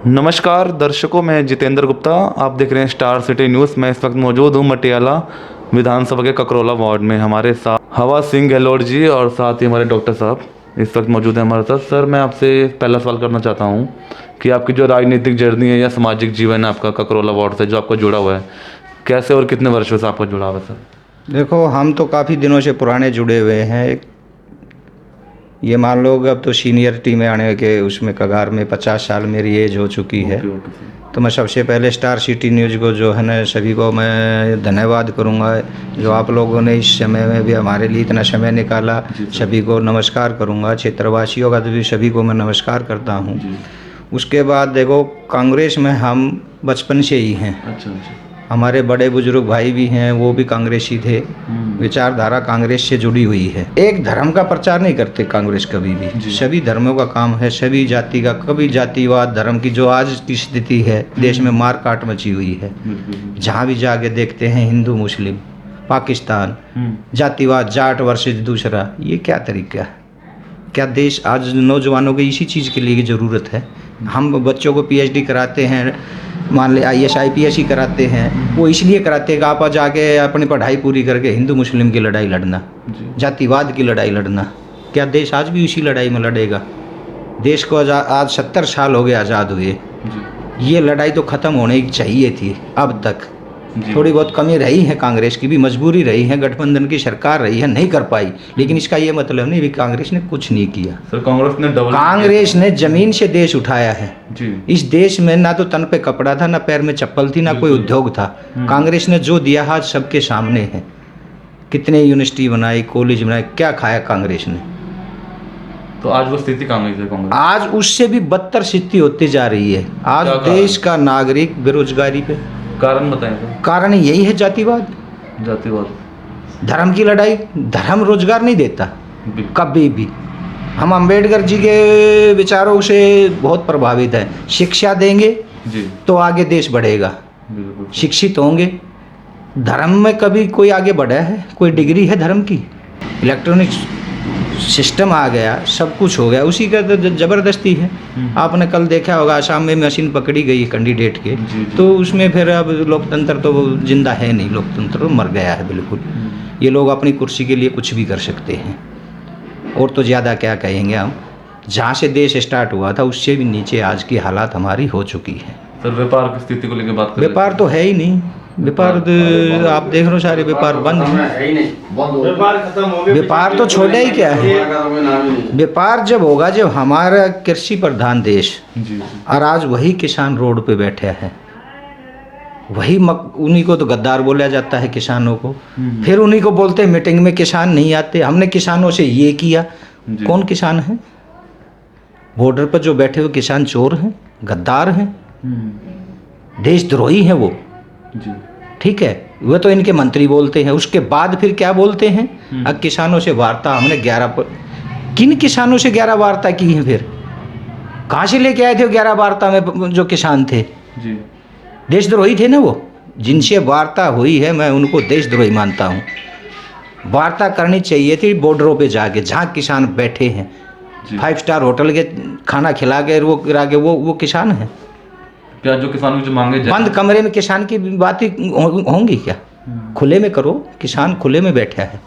नमस्कार दर्शकों, मैं जितेंद्र गुप्ता। आप देख रहे हैं स्टार सिटी न्यूज़। मैं इस वक्त मौजूद हूँ मटियाला विधानसभा के ककरौला वार्ड में। हमारे साथ हवा सिंह गहलोत जी और साथ ही हमारे डॉक्टर साहब इस वक्त मौजूद हैं हमारे साथ। सर, मैं आपसे पहला सवाल करना चाहता हूँ कि आपकी जो राजनीतिक जर्नी है या सामाजिक जीवन है आपका ककरौला वार्ड से जो आपका जुड़ा हुआ है, कैसे और कितने वर्षों से आपका जुड़ा हुआ है सर? देखो, हम तो काफ़ी दिनों से पुराने जुड़े हुए हैं। ये मान लो अब तो सीनियरिटी में आने के उसमें कगार में 50 साल मेरी एज हो चुकी है। तो मैं सबसे पहले स्टार सिटी न्यूज़ को जो है ना, सभी को मैं धन्यवाद करूंगा जो आप लोगों ने इस समय में भी हमारे लिए इतना समय निकाला। सभी को नमस्कार करूंगा, क्षेत्रवासियों का तो भी सभी को मैं नमस्कार करता हूं। उसके बाद देखो, कांग्रेस में हम बचपन से ही हैं। अच्छा। हमारे बड़े बुजुर्ग भाई भी हैं, वो भी कांग्रेसी थे। विचारधारा कांग्रेस से जुड़ी हुई है। एक धर्म का प्रचार नहीं करते कांग्रेस कभी भी। सभी धर्मों का काम है, सभी जाति का। कभी जातिवाद धर्म की जो आज की स्थिति है, देश में मार काट मची हुई है। जहाँ भी जाके देखते हैं हिंदू मुस्लिम, पाकिस्तान, जातिवाद, जाट वर्सेज दूसरा, ये क्या तरीका है? क्या देश आज नौजवानों को इसी चीज़ के लिए ज़रूरत है? हम बच्चों को पीएचडी कराते हैं, मान ले आईएएस आईपीएस ही कराते हैं, वो इसलिए कराते हैं कि आप जाके अपनी पढ़ाई पूरी करके हिंदू मुस्लिम की लड़ाई लड़ना, जातिवाद की लड़ाई लड़ना। क्या देश आज भी उसी लड़ाई में लड़ेगा? देश को आज 70 साल हो गए आज़ाद हुए। ये लड़ाई तो ख़त्म होने की चाहिए थी। अब तक थोड़ी बहुत कमी रही है, कांग्रेस की भी मजबूरी रही है, गठबंधन की सरकार रही है, नहीं कर पाई। लेकिन इसका ये मतलब नहीं कि कांग्रेस ने कुछ नहीं किया। सर, कांग्रेस ने जमीन से देश उठाया है जी। इस देश में ना तो तन पे कपड़ा था, ना पैर में चप्पल थी, ना कोई उद्योग था। कांग्रेस ने जो दिया आज सबके सामने है। कितने यूनिवर्सिटी बनाई, कॉलेज बनाए, क्या खाया कांग्रेस ने? तो आज वो स्थिति कांग्रेस है। कांग्रेस आज उससे भी बदतर स्थिति होती जा रही है। आज देश का नागरिक बेरोजगारी पे। कारण बताएं सर। कारण यही है जातिवाद, धर्म की लड़ाई। धर्म रोजगार नहीं देता कभी भी। हम अंबेडकर जी के विचारों से बहुत प्रभावित हैं। शिक्षा देंगे जी तो आगे देश बढ़ेगा। शिक्षित होंगे। धर्म में कभी कोई आगे बढ़ा है? कोई डिग्री है धर्म की? इलेक्ट्रॉनिक सिस्टम आ गया, सब कुछ हो गया, उसी का तो ज़बरदस्ती है। आपने कल देखा होगा आसाम में मशीन पकड़ी गई कैंडिडेट के। तो उसमें फिर अब लोकतंत्र तो जिंदा है नहीं, लोकतंत्र तो मर गया है बिल्कुल। ये लोग अपनी कुर्सी के लिए कुछ भी कर सकते हैं। और तो ज़्यादा क्या कहेंगे हम। जहाँ से देश स्टार्ट हुआ था उससे भी नीचे आज की हालात हमारी हो चुकी है। सर, व्यापार की स्थिति को लेकर बात करें। व्यापार तो है ही नहीं। व्यापार आप देख रहे हो, सारे व्यापार बंद हैं। व्यापार खत्म हो गया। व्यापार तो छोटा ही क्या है। व्यापार जब होगा जब हमारा कृषि प्रधान देश, और आज वही किसान रोड पे बैठे हैं। वही उन्हीं को तो गद्दार बोला जाता है, किसानों को। फिर उन्हीं को बोलते हैं मीटिंग में किसान नहीं आते, हमने किसानों से ये किया। कौन किसान है? बॉर्डर पर जो बैठे हुए किसान चोर हैं, गद्दार हैं, देशद्रोही हैं वो। ठीक है, वो तो इनके मंत्री बोलते हैं। उसके बाद फिर क्या बोलते हैं? अब किसानों से वार्ता हमने 11 किन किसानों से 11 वार्ता की है? फिर कहाँ से लेके आए थे 11 वार्ता में जो किसान थे? देशद्रोही थे ना वो। जिनसे वार्ता हुई है मैं उनको देशद्रोही मानता हूँ। वार्ता करनी चाहिए थी बॉर्डरों पे जाके, जहाँ किसान बैठे हैं। 5 स्टार होटल के खाना खिला के वो गिरा के वो किसान है क्या? जो किसानों की जो मांगे बंद कमरे में किसान की बातें होंगी क्या? खुले में करो। किसान खुले में बैठा है।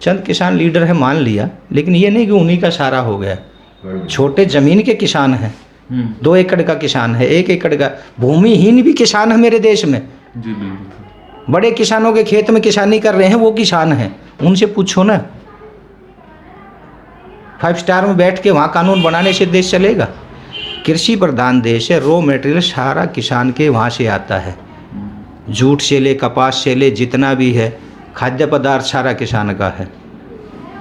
चंद किसान लीडर है मान लिया, लेकिन ये नहीं कि उन्हीं का सारा हो गया। छोटे जमीन के किसान हैं। 2 एकड़ का किसान है, 1 एकड़ का। भूमिहीन भी किसान है मेरे देश में। जी बिल्कुल। बड़े किसानों के खेत में किसानी कर रहे हैं, वो किसान हैं। उनसे पूछो ना। 5 स्टार में बैठ के वहाँ कानून बनाने से देश चलेगा? कृषि प्रधान देश है। रॉ मटेरियल सारा किसान के वहाँ से आता है। जूट से ले, कपास से ले, जितना भी है खाद्य पदार्थ सारा किसान का है।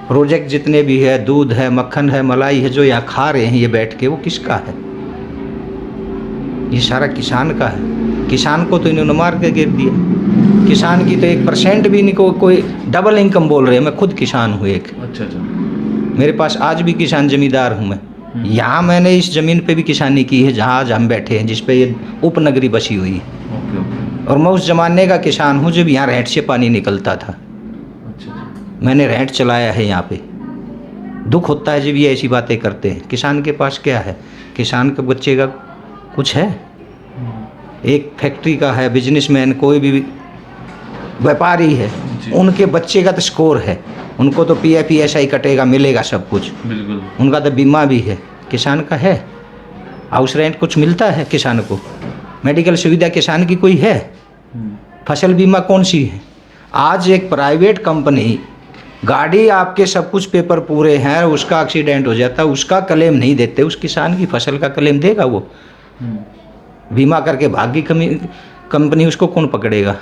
प्रोजेक्ट जितने भी है, दूध है, मक्खन है, मलाई है, जो यहाँ खा रहे हैं ये बैठ के, वो किसका है? ये सारा किसान का है। किसान को तो इन्होंने मार के गिर दिया। किसान की तो 1% भी नहीं। कोई डबल इनकम बोल रहे हैं। मैं खुद किसान हूँ एक। अच्छा। मेरे पास आज भी किसान जमींदार हूँ मैं। यहाँ मैंने इस ज़मीन पे भी किसानी की है जहाँ आज हम बैठे हैं, जिस पे ये उपनगरी बसी हुई है। और मैं उस ज़माने का किसान हूँ जब यहाँ रहट से पानी निकलता था। मैंने रहट चलाया है यहाँ पे। दुख होता है जब ये ऐसी बातें करते हैं। किसान के पास क्या है? किसान के बच्चे का कुछ है? एक फैक्ट्री का है बिजनेसमैन, कोई भी व्यापारी है, उनके बच्चे का तो स्कोर है, उनको तो PF ESI कटेगा, मिलेगा सब कुछ, बिल्कुल। उनका तो बीमा भी है। किसान का है? हाउस रेंट कुछ मिलता है किसान को? मेडिकल सुविधा किसान की कोई है? फसल बीमा कौन सी है? आज एक प्राइवेट कंपनी, गाड़ी आपके सब कुछ पेपर पूरे हैं, उसका एक्सीडेंट हो जाता है, उसका क्लेम नहीं देते, उस किसान की फसल का क्लेम देगा वो? बीमा करके भागी कंपनी, उसको कौन पकड़ेगा?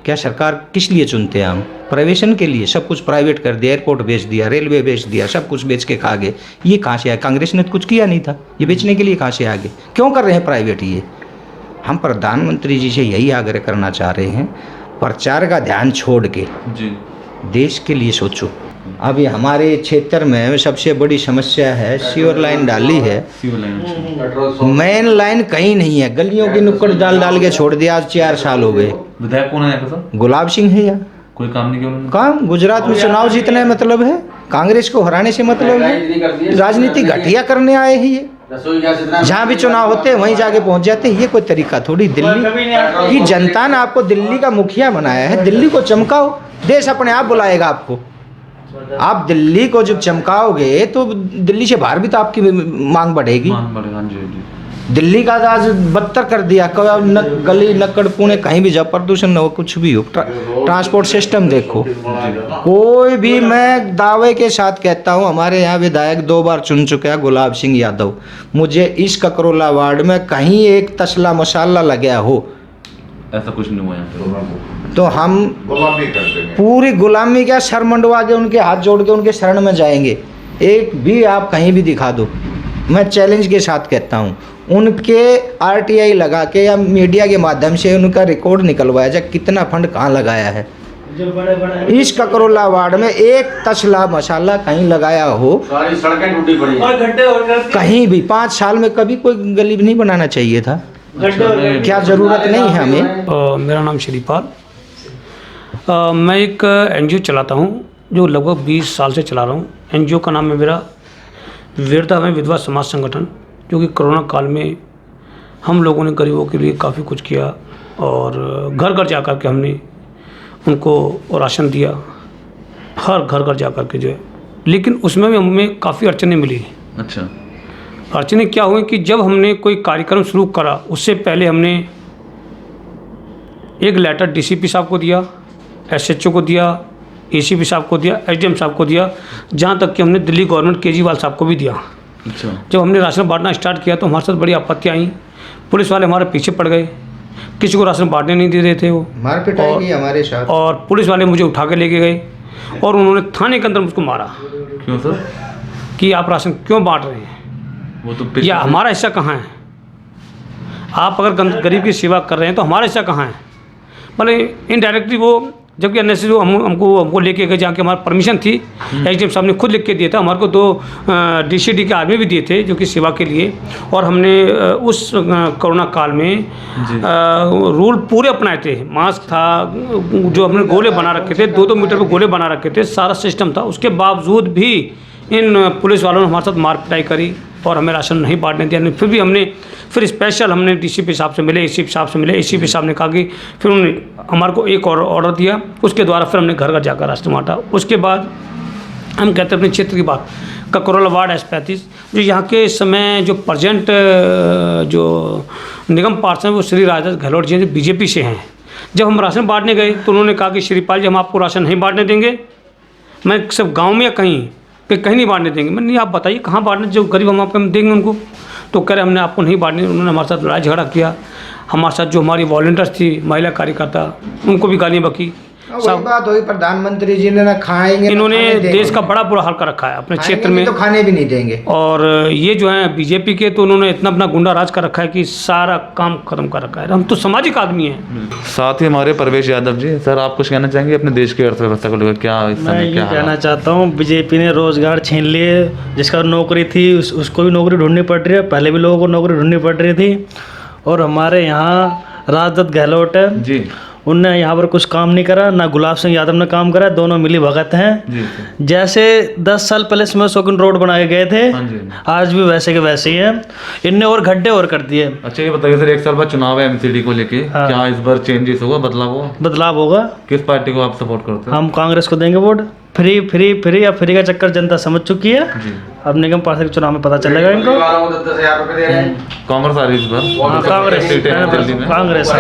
क्या सरकार किस लिए चुनते हैं हम? प्राइवेशन के लिए। सब कुछ प्राइवेट कर दिया, एयरपोर्ट बेच दिया, रेलवे बेच दिया, सब कुछ बेच के खा गए। ये कहाँ से आया? कांग्रेस ने तो कुछ किया नहीं था, ये बेचने के लिए कहाँ से आ गए? क्यों कर रहे हैं प्राइवेट ये? हम प्रधानमंत्री जी से यही आग्रह करना चाह रहे हैं, प्रचार का ध्यान छोड़ के जी। देश के लिए सोचो। अभी हमारे क्षेत्र में सबसे बड़ी समस्या है, सीवर लाइन डाली है, मेन लाइन कहीं नहीं है, गलियों की नुक्कड़ डाल डाल के छोड़ दिया। आज 4 साल हो गए। विधायक कौन है यहाँ का सर? गुलाब सिंह है यार। कोई काम नहीं किया उन्होंने? काम गुजरात में चुनाव जीतने में मतलब है, कांग्रेस को हराने से मतलब है, राजनीति घटिया करने आए हैं ये। जहाँ भी चुनाव होते हैं वहीं जाके पहुंच जाते हैं। ये कोई तरीका थोड़ी। दिल्ली की जनता ने आपको दिल्ली का मुखिया बनाया है, दिल्ली को चमकाओ, देश अपने आप बुलाएगा आपको। आप दिल्ली को जब चमकाओगे तो दिल्ली से बाहर भी तो आपकी मांग बढ़ेगी। दिल्ली का आज बदतर कर दिया, गली नक्कड़ पुणे कहीं भी जाओ, प्रदूषण न हो, कुछ भी हो, ट्रांसपोर्ट सिस्टम देखो। कोई भी, मैं दावे के साथ कहता हूँ, हमारे यहाँ विधायक 2 बार चुन चुके हैं गुलाब सिंह यादव। मुझे इस ककरोला वार्ड में कहीं एक तसला मसाला लगा हो, ऐसा कुछ नहीं हुआ यहाँ पे। तो हम पूरी गुलामी क्या, सर मंडवा के उनके हाथ जोड़ के उनके शरण में जाएंगे। एक भी आप कहीं भी दिखा दो, मैं चैलेंज के साथ कहता हूँ, उनके RTI लगा के या मीडिया के माध्यम से उनका रिकॉर्ड निकलवाया जाए, कितना फंड कहाँ लगाया है। इस ककरोला वार्ड में एक तसला मसाला कहीं लगाया हो, सारी सड़कें टूटी पड़ी हैं। कहीं भी 5 साल में कभी कोई गली नहीं बनाना चाहिए था? क्या ज़रूरत नहीं है हमें? मेरा नाम श्रीपाल, मैं एक NGO चलाता हूँ जो लगभग 20 साल से चला रहा हूँ। NGO का नाम है मेरा वीरता में विधवा समाज संगठन, जो कि कोरोना काल में हम लोगों ने गरीबों के लिए काफ़ी कुछ किया और घर घर जा कर के हमने उनको राशन दिया, हर घर घर जा कर के जो है। लेकिन उसमें भी हमें काफ़ी अड़चनें मिली। अच्छा। अड़चनें क्या हुई कि जब हमने कोई कार्यक्रम शुरू करा, उससे पहले हमने एक लेटर DCP साहब को दिया, SHO को दिया, ACP साहब को दिया, SDM साहब को दिया, जहाँ तक कि हमने दिल्ली गवर्नमेंट केजरीवाल साहब को भी दिया। अच्छा। जब हमने राशन बांटना स्टार्ट किया तो हमारे साथ बड़ी आपत्तियाँ आई। पुलिस वाले हमारे पीछे पड़ गए, किसी को राशन बांटने नहीं दे रहे थे वो, मारपीट आई हमारे साथ, और पुलिस वाले मुझे उठा के लेके गए और उन्होंने थाने के अंदर मुझको मारा। क्यों सर? कि आप राशन क्यों बांट रहे हैं, वो तो या हमारा हिस्सा कहाँ है? आप अगर गरीब की सेवा कर रहे हैं तो हमारा हिस्सा कहाँ है? मतलब इनडायरेक्टली वो, जबकि अननेसेसरी वो हमको लेके गए, जहाँ की हमारी परमिशन थी। SDM साहब ने खुद लिख के दिया था, हमारे को 2 DCD के आदमी भी दिए थे जो कि सेवा के लिए। और हमने उस कोरोना काल में रूल पूरे अपनाए थे। मास्क था, जो हमने गोले बना रखे थे, 2-2 मीटर पे गोले बना रखे थे, सारा सिस्टम था। उसके बावजूद भी इन पुलिस वालों ने हमारे साथ मार पिटाई करी और हमें राशन नहीं बांटने दिया। फिर भी फिर स्पेशल हमने DCP साहब से मिले, ACP साहब से मिले। ACP साहब ने कहा कि फिर उन्होंने हमारे को एक और ऑर्डर दिया, उसके द्वारा फिर हमने घर घर जाकर राशन बांटा। उसके बाद हम कहते हैं अपने क्षेत्र की बात, ककरोला वार्ड S35, जो यहाँ के इस समय जो प्रेजेंट जो निगम पार्षद हैं वो श्री राजद गहलोत जी, जो BJP से हैं। जब हम राशन बांटने गए तो उन्होंने कहा कि श्रीपाल जी, हम आपको राशन नहीं बांटने देंगे, मैं सिर्फ गाँव में या कहीं नहीं बांटने देंगे। मैंने नहीं, आप बताइए कहाँ बांटने, जो गरीब हम आपको देंगे उनको। तो कह रहे हमने आपको नहीं बांटने। उन्होंने हमारे साथ लड़ाई झगड़ा किया। हमारे साथ जो हमारी वॉलंटियर्स थी, महिला कार्यकर्ता, उनको भी गालियाँ बकी। सब बात हुई, प्रधानमंत्री जी ने ना खाएंगे, इन्होंने देश का बड़ा बुरा हाल कर रखा है अपने क्षेत्र में, तो खाने भी नहीं देंगे। और ये जो है BJP के, तो उन्होंने इतना अपना गुंडा राज कर रखा है कि सारा काम खत्म कर रखा है। हम तो सामाजिक आदमी हैं। साथ ही हमारे परवेश यादव जी, सर आप कुछ कहना चाहेंगे अपने देश की अर्थव्यवस्था को लेकर? क्या इस मैं समय ये क्या कहना चाहता हूँ, BJP ने रोज़गार छीन लिए, जिसका नौकरी थी उसको भी नौकरी ढूंढनी पड़ रही है, पहले भी लोगों को नौकरी ढूंढनी पड़ रही थी। और हमारे यहाँ राजद गहलोत है जी, उनने यहाँ पर कुछ काम नहीं करा, ना गुलाब सिंह यादव ने काम करा, दोनों मिली भगत हैं। जी सर। जैसे 10 साल पहले इसमें शोकिन रोड बनाए गए थे, हाँ जी। आज भी वैसे के वैसे ही है। इनने और गड्ढे और कर दिए। अच्छा ये बताइए सर, 1 साल बाद चुनाव है एमसीडी को लेके, हाँ। क्या इस बार चेंजेस होगा, बदलाव होगा? बदलाव होगा। किस पार्टी को आप सपोर्ट करते हो? हम कांग्रेस को देंगे वोट। फ्री फ्री फ्री अब फ्री का चक्कर जनता समझ चुकी है। जी। अब निगम पार्षद के चुनाव में पता चलेगा इनको। वालों को 10,000 रुपए दे रहे हैं कांग्रेस आ रही है इस बार? हाँ, कांग्रेस सीटें हैं दिल्ली में। कांग्रेस।